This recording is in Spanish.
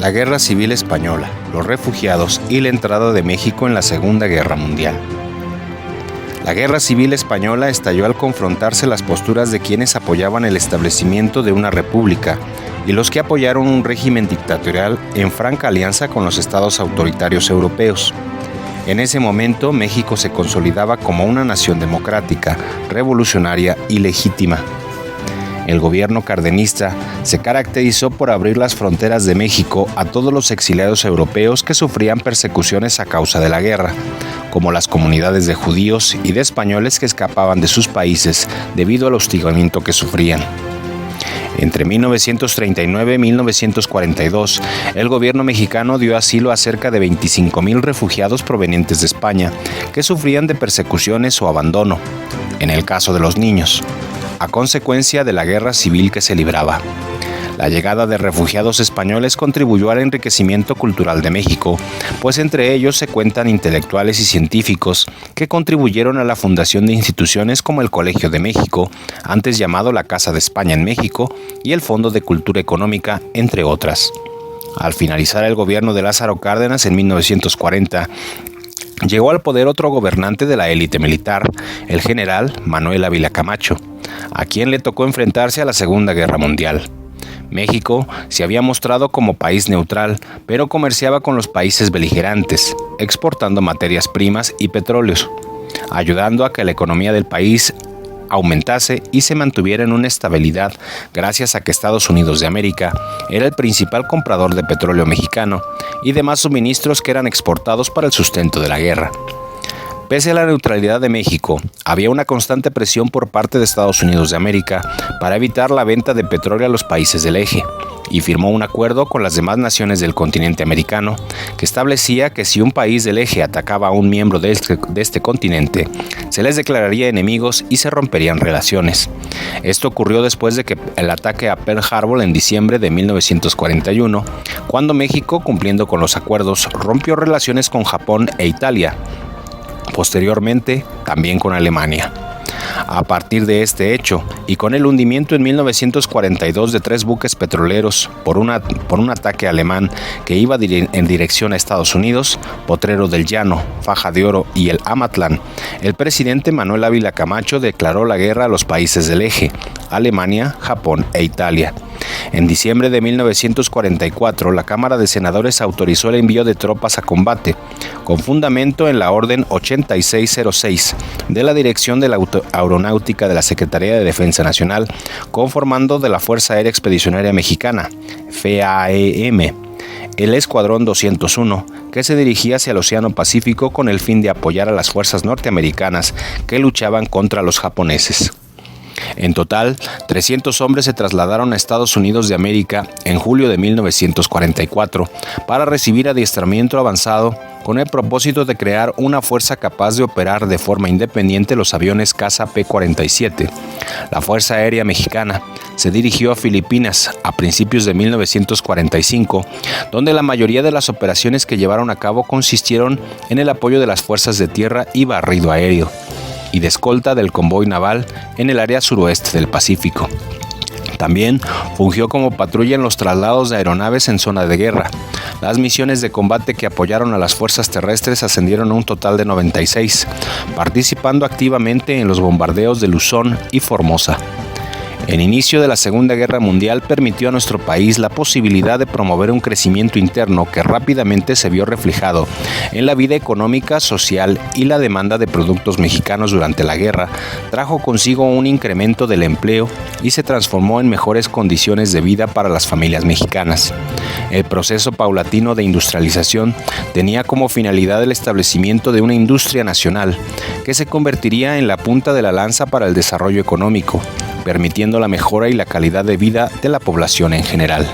La Guerra Civil Española, los refugiados y la entrada de México en la Segunda Guerra Mundial. La Guerra Civil Española estalló al confrontarse las posturas de quienes apoyaban el establecimiento de una república y los que apoyaron un régimen dictatorial en franca alianza con los estados autoritarios europeos. En ese momento, México se consolidaba como una nación democrática, revolucionaria y legítima. El gobierno cardenista se caracterizó por abrir las fronteras de México a todos los exiliados europeos que sufrían persecuciones a causa de la guerra, como las comunidades de judíos y de españoles que escapaban de sus países debido al hostigamiento que sufrían. Entre 1939 y 1942, el gobierno mexicano dio asilo a cerca de 25,000 refugiados provenientes de España, que sufrían de persecuciones o abandono, en el caso de los niños, a consecuencia de la guerra civil que se libraba. La llegada de refugiados españoles contribuyó al enriquecimiento cultural de México, pues entre ellos se cuentan intelectuales y científicos que contribuyeron a la fundación de instituciones como el Colegio de México, antes llamado la Casa de España en México, y el Fondo de Cultura Económica, entre otras. Al finalizar el gobierno de Lázaro Cárdenas en 1940, llegó al poder otro gobernante de la élite militar, el general Manuel Ávila Camacho, a quien le tocó enfrentarse a la Segunda Guerra Mundial. México se había mostrado como país neutral, pero comerciaba con los países beligerantes, exportando materias primas y petróleos, ayudando a que la economía del país aumentase y se mantuviera en una estabilidad gracias a que Estados Unidos de América era el principal comprador de petróleo mexicano y demás suministros que eran exportados para el sustento de la guerra. Pese a la neutralidad de México, había una constante presión por parte de Estados Unidos de América para evitar la venta de petróleo a los países del eje, y firmó un acuerdo con las demás naciones del continente americano que establecía que si un país del eje atacaba a un miembro de este continente, se les declararía enemigos y se romperían relaciones. Esto ocurrió después de que el ataque a Pearl Harbor en diciembre de 1941, cuando México, cumpliendo con los acuerdos, rompió relaciones con Japón e Italia. Posteriormente, también con Alemania. A partir de este hecho, y con el hundimiento en 1942 de 3 buques petroleros por un ataque alemán que iba en dirección a Estados Unidos, Potrero del Llano, Faja de Oro y el Amatlán, el presidente Manuel Ávila Camacho declaró la guerra a los países del eje, Alemania, Japón e Italia. En diciembre de 1944, la Cámara de Senadores autorizó el envío de tropas a combate, con fundamento en la Orden 8606 de la Dirección de la Aeronáutica de la Secretaría de Defensa Nacional, conformando de la Fuerza Aérea Expedicionaria Mexicana, FAEM, el Escuadrón 201, que se dirigía hacia el Océano Pacífico con el fin de apoyar a las fuerzas norteamericanas que luchaban contra los japoneses. En total, 300 hombres se trasladaron a Estados Unidos de América en julio de 1944 para recibir adiestramiento avanzado con el propósito de crear una fuerza capaz de operar de forma independiente los aviones caza P-47. La Fuerza Aérea Mexicana se dirigió a Filipinas a principios de 1945, donde la mayoría de las operaciones que llevaron a cabo consistieron en el apoyo de las fuerzas de tierra y barrido aéreo, y de escolta del convoy naval en el área suroeste del Pacífico. También fungió como patrulla en los traslados de aeronaves en zona de guerra. Las misiones de combate que apoyaron a las fuerzas terrestres ascendieron a un total de 96, participando activamente en los bombardeos de Luzón y Formosa. El inicio de la Segunda Guerra Mundial permitió a nuestro país la posibilidad de promover un crecimiento interno que rápidamente se vio reflejado en la vida económica, social y la demanda de productos mexicanos durante la guerra. Trajo consigo un incremento del empleo y se transformó en mejores condiciones de vida para las familias mexicanas. El proceso paulatino de industrialización tenía como finalidad el establecimiento de una industria nacional que se convertiría en la punta de la lanza para el desarrollo económico, permitiendo la mejora y la calidad de vida de la población en general.